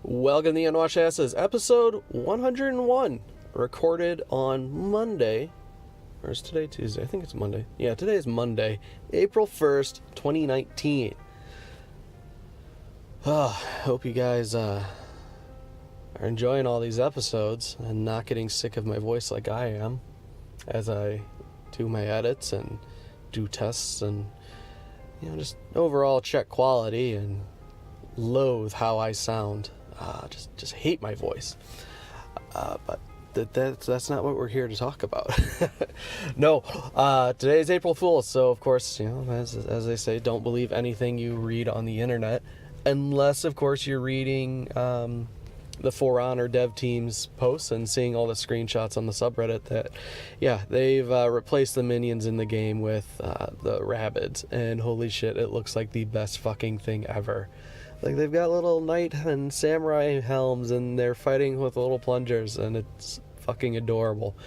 Welcome to the Unwashed Asses, episode 101, recorded on Monday, or is today Tuesday? I think it's Monday. Yeah, today is Monday, April 1st, 2019. Hope you guys are enjoying all these episodes and not getting sick of my voice like I am as I do my edits and do tests and, just overall check quality and loathe how I sound. Just hate my voice. But that's not what we're here to talk about. No, today is April Fool's, so of course, as they say, don't believe anything you read on the internet, unless, of course, you're reading the For Honor dev team's posts and seeing all the screenshots on the subreddit that, they've replaced the minions in the game with the Rabbids, and holy shit, it looks like the best fucking thing ever. Like, they've got little knight and samurai helms, and they're fighting with little plungers, and it's fucking adorable.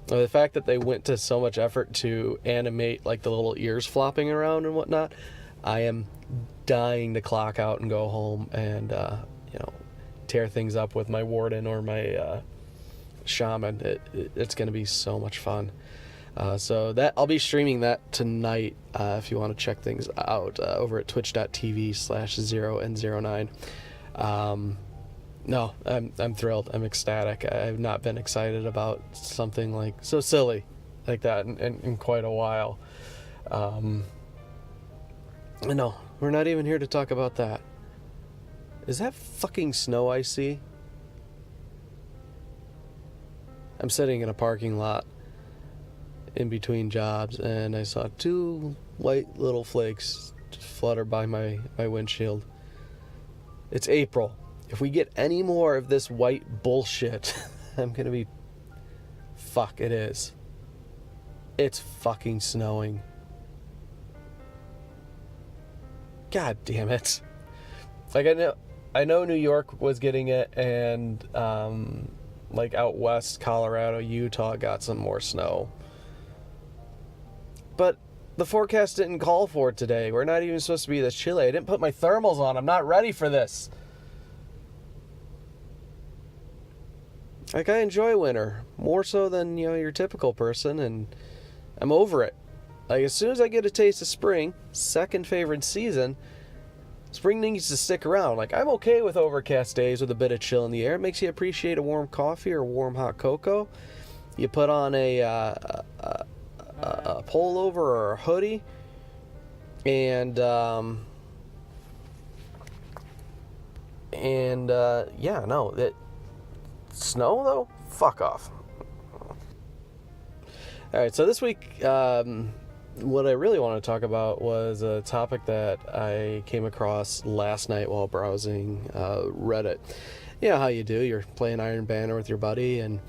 The fact that they went to so much effort to animate, like, the little ears flopping around and whatnot, I am dying to clock out and go home and, tear things up with my warden or my shaman. It's going to be so much fun. So that I'll be streaming that tonight if you want to check things out over at twitch.tv/0n09. No, I'm thrilled. I'm ecstatic. I've not been excited about something like so silly like that in quite a while. No, we're not even here to talk about that. Is that fucking snow I see? I'm sitting in a parking lot in between jobs, and I saw two white little flakes just flutter by my windshield. It's April. If we get any more of this white bullshit, I'm gonna be... Fuck, it is. It's fucking snowing. God damn it. Like, I know New York was getting it, and like out west, Colorado, Utah got some more snow. But the forecast didn't call for it today. We're not even supposed to be this chilly. I didn't put my thermals on. I'm not ready for this. Like, I enjoy winter more so than, your typical person, and I'm over it. Like, as soon as I get a taste of spring, second favorite season, spring needs to stick around. Like, I'm okay with overcast days with a bit of chill in the air. It makes you appreciate a warm coffee or warm hot cocoa. You put on a pullover or a hoodie, and snow though, fuck off. All right, so this week, what I really want to talk about was a topic that I came across last night while browsing Reddit. You know how you do, you're playing Iron Banner with your buddy, and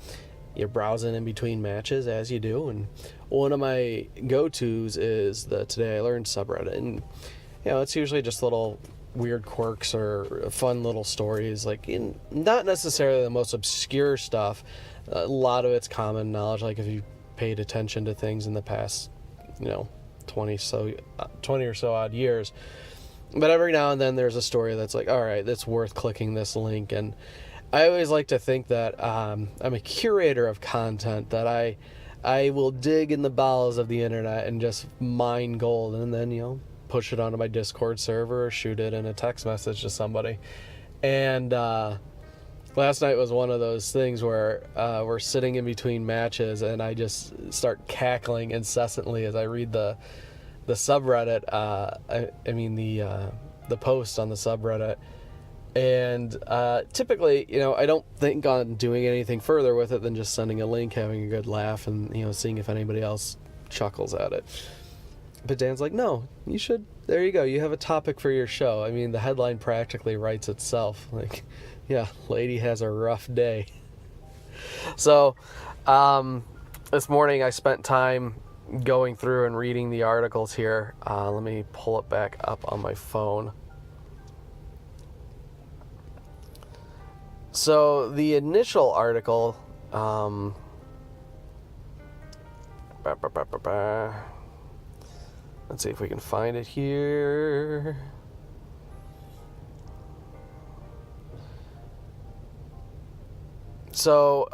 you're browsing in between matches, as you do, and one of my go-tos is the Today I Learned subreddit, and, it's usually just little weird quirks or fun little stories, like, not necessarily the most obscure stuff. A lot of it's common knowledge, like if you paid attention to things in the past, 20 or so odd years. But every now and then there's a story that's like, all right, that's worth clicking this link, and I always like to think that I'm a curator of content, that I will dig in the bowels of the internet and just mine gold, and then, push it onto my Discord server or shoot it in a text message to somebody. And last night was one of those things where we're sitting in between matches, and I just start cackling incessantly as I read the subreddit. The post on the subreddit. And typically, I don't think on doing anything further with it than just sending a link, having a good laugh, and, seeing if anybody else chuckles at it. But Dan's like, no, you should, there you go, you have a topic for your show. I mean, the headline practically writes itself. Like, yeah, lady has a rough day. So, this morning I spent time going through and reading the articles here. Let me pull it back up on my phone. So the initial article, let's see if we can find it here. So,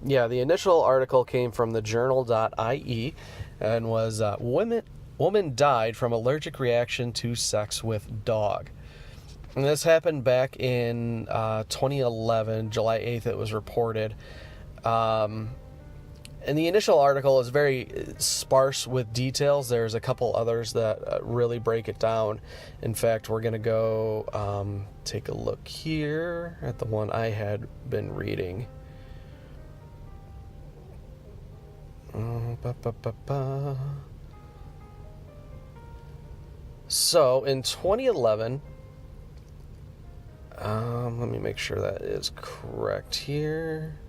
the initial article came from the journal.ie and was woman died from allergic reaction to sex with dog. And this happened back in 2011, July 8th it was reported. And the initial article is very sparse with details. There's a couple others that really break it down. In fact, we're going to go take a look here at the one I had been reading. So, in 2011, let me make sure that is correct here.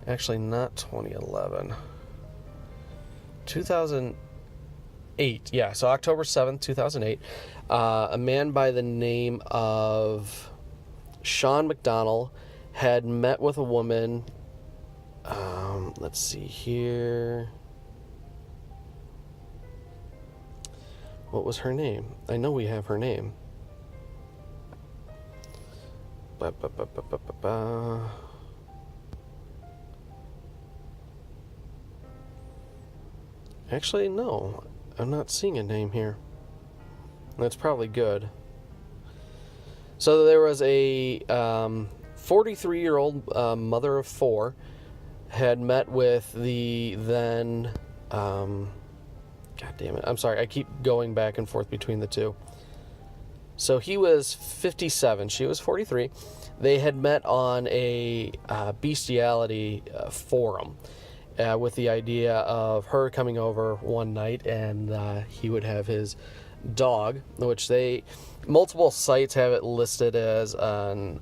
Actually, not 2011. 2008. Yeah, so October 7th, 2008. A man by the name of Sean McDonald had met with a woman. Let's see here. What was her name? I know we have her name. Actually, no. I'm not seeing a name here. That's probably good. So there was a 43-year-old mother of four had met with the then... God damn it. I'm sorry. I keep going back and forth between the two. So he was 57. She was 43. They had met on a bestiality forum with the idea of her coming over one night and he would have his dog, which multiple sites have it listed as an...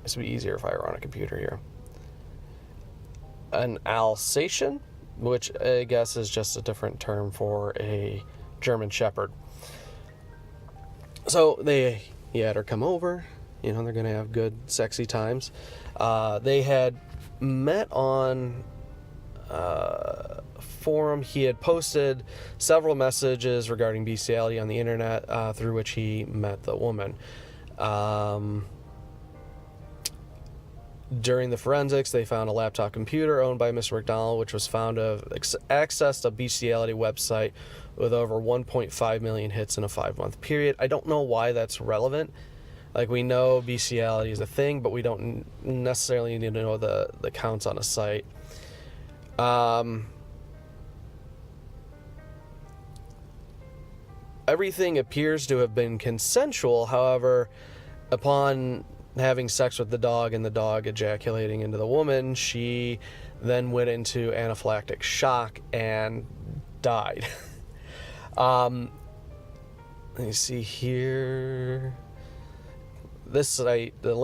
this would be easier if I were on a computer here. An Alsatian, which I guess is just a different term for a German Shepherd. So he had her come over. They're going to have good, sexy times. They had met on forum. He had posted several messages regarding bestiality on the internet through which he met the woman. During the forensics, they found a laptop computer owned by Mr. McDonald, which was found to have accessed a bestiality website with over 1.5 million hits in a 5-month period. I don't know why that's relevant. Like, we know bestiality is a thing, but we don't necessarily need to know the counts on a site. Everything appears to have been consensual. However, upon having sex with the dog and the dog ejaculating into the woman, she then went into anaphylactic shock and died. Let me see here. This site, the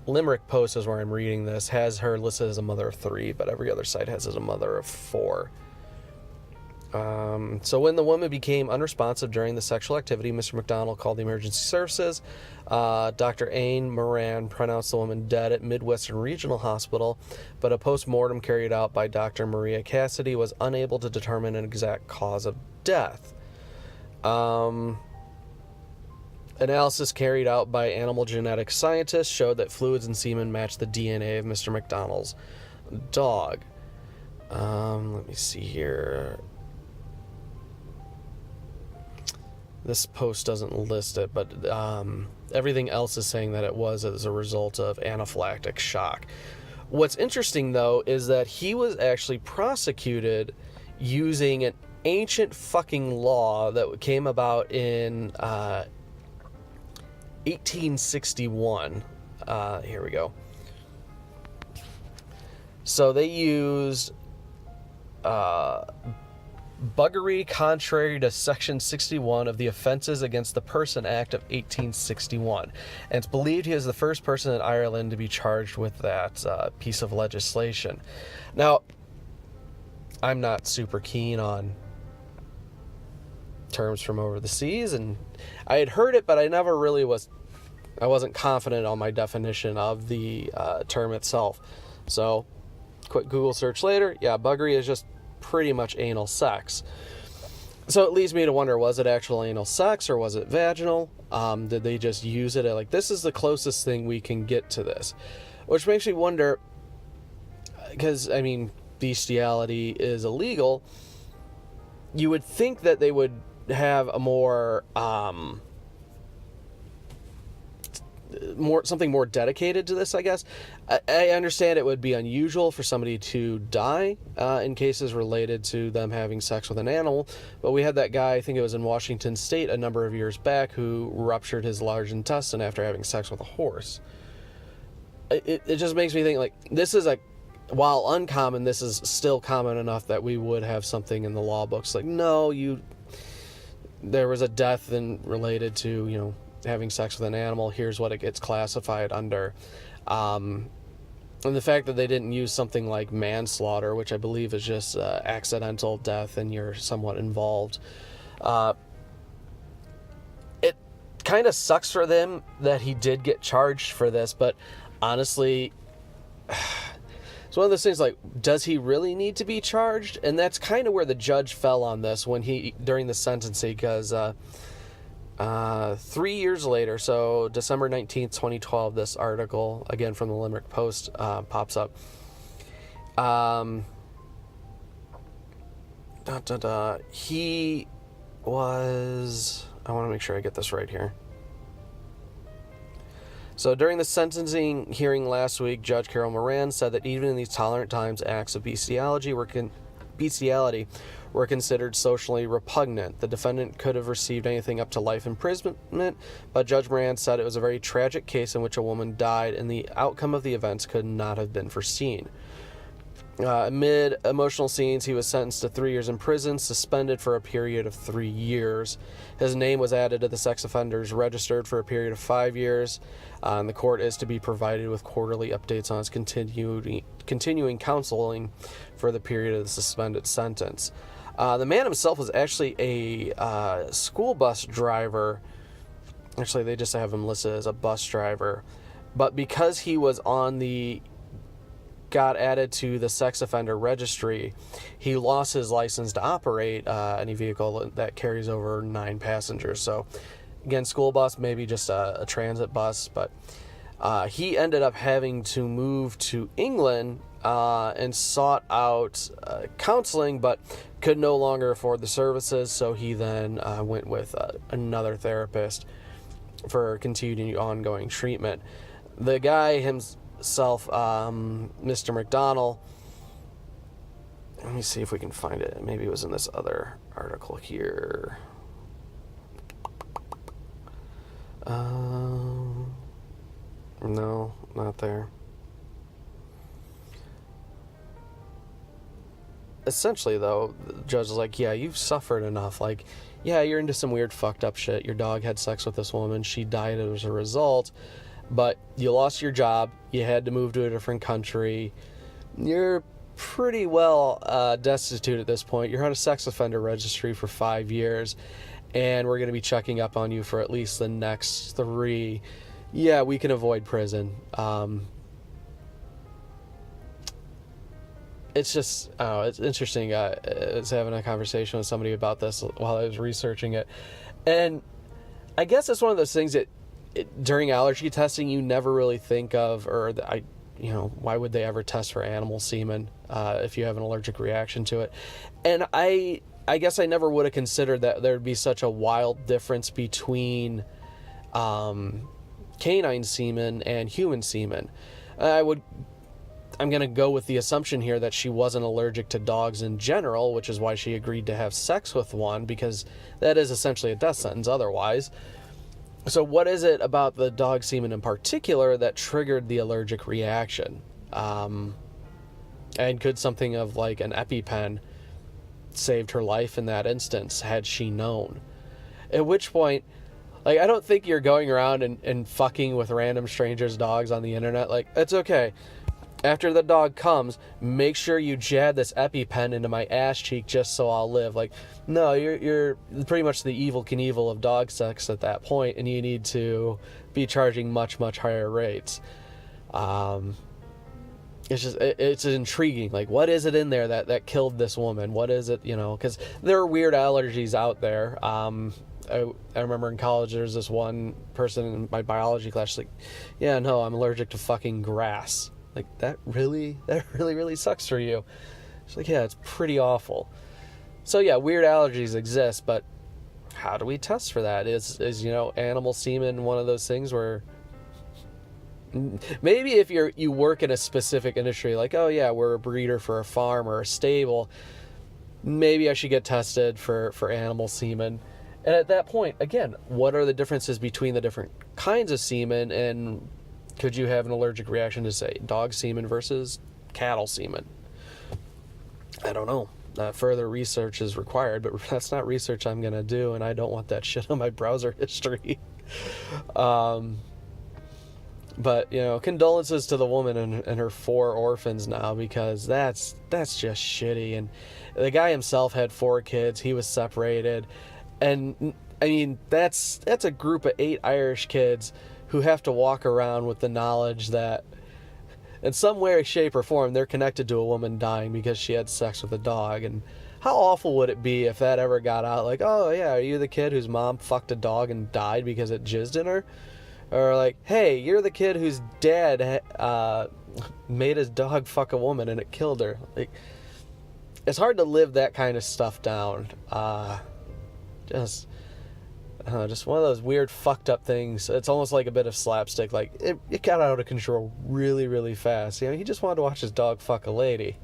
Limerick Post is where I'm reading this, has her listed as a mother of 3, but every other site has as a mother of 4. So when the woman became unresponsive during the sexual activity, Mr. McDonald called the emergency services. Dr. Ayn Moran pronounced the woman dead at Midwestern Regional Hospital, but a post-mortem carried out by Dr. Maria Cassidy was unable to determine an exact cause of death. Analysis carried out by animal genetics scientists showed that fluids and semen matched the DNA of Mr. McDonald's dog. Let me see here. This post doesn't list it, but everything else is saying that it was as a result of anaphylactic shock. What's interesting, though, is that he was actually prosecuted using an ancient fucking law that came about in 1861. Here we go. So they used buggery contrary to Section 61 of the Offences Against the Person Act of 1861. And it's believed he is the first person in Ireland to be charged with that piece of legislation. Now, I'm not super keen on terms from over the seas, and I had heard it, but I never really I wasn't confident on my definition of the term itself. So, quick Google search later. Yeah, buggery is just pretty much anal sex. So it leads me to wonder, was it actual anal sex or was it vaginal? Did they just use it like, this is the closest thing we can get to this? Which makes me wonder, because, I mean, bestiality is illegal. You would think that they would have a more something more dedicated to this, I guess. I understand it would be unusual for somebody to die in cases related to them having sex with an animal, but we had that guy, I think it was in Washington State a number of years back, who ruptured his large intestine after having sex with a horse. It just makes me think, like, this is while uncommon, this is still common enough that we would have something in the law books like, no, there was a death related to, having sex with an animal, here's what it gets classified under. And the fact that they didn't use something like manslaughter, which I believe is just accidental death and you're somewhat involved. It kind of sucks for them that he did get charged for this, but honestly, it's one of those things like, does he really need to be charged? And that's kind of where the judge fell on this during the sentencing, because 3 years later, so December 19th, 2012, this article, again from the Limerick Post, pops up. He was, I want to make sure I get this right here. So during the sentencing hearing last week, Judge Carol Moran said that even in these tolerant times, acts of bestiality were considered socially repugnant. The defendant could have received anything up to life imprisonment, but Judge Moran said it was a very tragic case in which a woman died and the outcome of the events could not have been foreseen. Amid emotional scenes, he was sentenced to 3 years in prison, suspended for a period of 3 years. His name was added to the sex offenders registered for a period of 5 years, and the court is to be provided with quarterly updates on his continuing counseling for the period of the suspended sentence. The man himself was actually a school bus driver. Actually, they just have him listed as a bus driver. But because he was got added to the sex offender registry, he lost his license to operate any vehicle that carries over 9 passengers. So, again, school bus, maybe just a transit bus. But he ended up having to move to England and sought out counseling, but could no longer afford the services, so he then went with another therapist for continuing ongoing treatment. The guy himself, Mr. McDonnell, let me see if we can find it. Maybe it was in this other article here. No, not there. Essentially, though, the judge is like, yeah, you've suffered enough. Like, yeah, you're into some weird fucked up shit. Your dog had sex with this woman. She died as a result. But you lost your job. You had to move to a different country. You're pretty well destitute at this point. You're on a sex offender registry for 5 years. And we're going to be checking up on you for at least the next 3. Yeah, we can avoid prison. It's just, it's interesting. I was having a conversation with somebody about this while I was researching it. And I guess it's one of those things that during allergy testing, you never really think of, why would they ever test for animal semen if you have an allergic reaction to it? And I guess I never would have considered that there would be such a wild difference between canine semen and human semen. I'm going to go with the assumption here that she wasn't allergic to dogs in general, which is why she agreed to have sex with one, because that is essentially a death sentence otherwise. So what is it about the dog semen in particular that triggered the allergic reaction? And could something of like an EpiPen saved her life in that instance had she known? At which point, like, I don't think you're going around and fucking with random strangers' dogs on the internet. Like, it's okay. After the dog comes, make sure you jab this EpiPen into my ass cheek just so I'll live. Like, no, you're pretty much the Evel Knievel of dog sex at that point, and you need to be charging much, much higher rates. it's intriguing. Like, what is it in there that killed this woman? What is it, because there are weird allergies out there. I remember in college there's this one person in my biology class, she's like, yeah, no, I'm allergic to fucking grass. Like, that really sucks for you. She's like, yeah, it's pretty awful. So yeah, weird allergies exist, but how do we test for that? Is animal semen one of those things where maybe if you work in a specific industry, like, oh yeah, we're a breeder for a farm or a stable, maybe I should get tested for animal semen. And at that point, again, what are the differences between the different kinds of semen, and could you have an allergic reaction to, say, dog semen versus cattle semen? I don't know. Further research is required, but that's not research I'm going to do, and I don't want that shit on my browser history. But, condolences to the woman and her 4 orphans now, because that's just shitty. And the guy himself had 4 kids. He was separated. And, I mean, that's a group of 8 Irish kids who have to walk around with the knowledge that in some way, shape, or form, they're connected to a woman dying because she had sex with a dog. And how awful would it be if that ever got out? Like, oh, yeah, are you the kid whose mom fucked a dog and died because it jizzed in her? Or like, hey, you're the kid whose dad made his dog fuck a woman and it killed her. Like, it's hard to live that kind of stuff down. Just one of those weird fucked up things. It's almost like a bit of slapstick. Like, it got out of control really, really fast. He just wanted to watch his dog fuck a lady.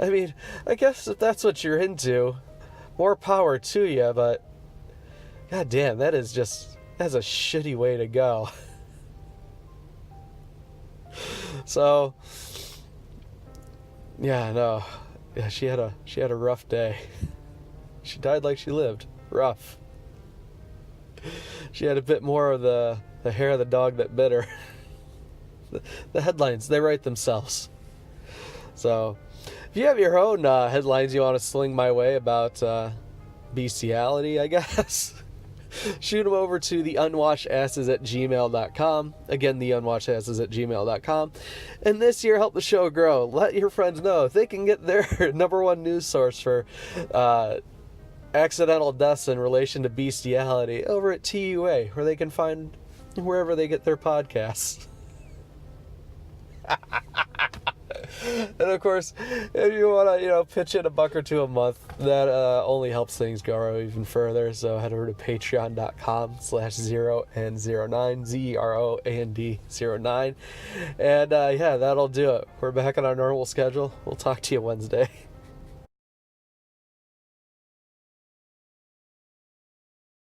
I mean, I guess if that's what you're into, more power to you, but god damn, that's a shitty way to go. So, yeah, no. Yeah, she had a rough day. She died like she lived. Rough. She had a bit more of the hair of the dog that bit her. The headlines, they write themselves. So, if you have your own headlines you want to sling my way about bestiality, I guess, shoot them over to theunwashedasses@gmail.com. Again, theunwashedasses@gmail.com. And this year, help the show grow. Let your friends know if they can get their #1 news source for accidental deaths in relation to bestiality over at TUA, where they can find wherever they get their podcasts. And of course, if you want to, pitch in $1 or $2 a month, that only helps things grow even further. So head over to patreon.com/zeroand09, ZEROAND09. And yeah, that'll do it. We're back on our normal schedule. We'll talk to you Wednesday.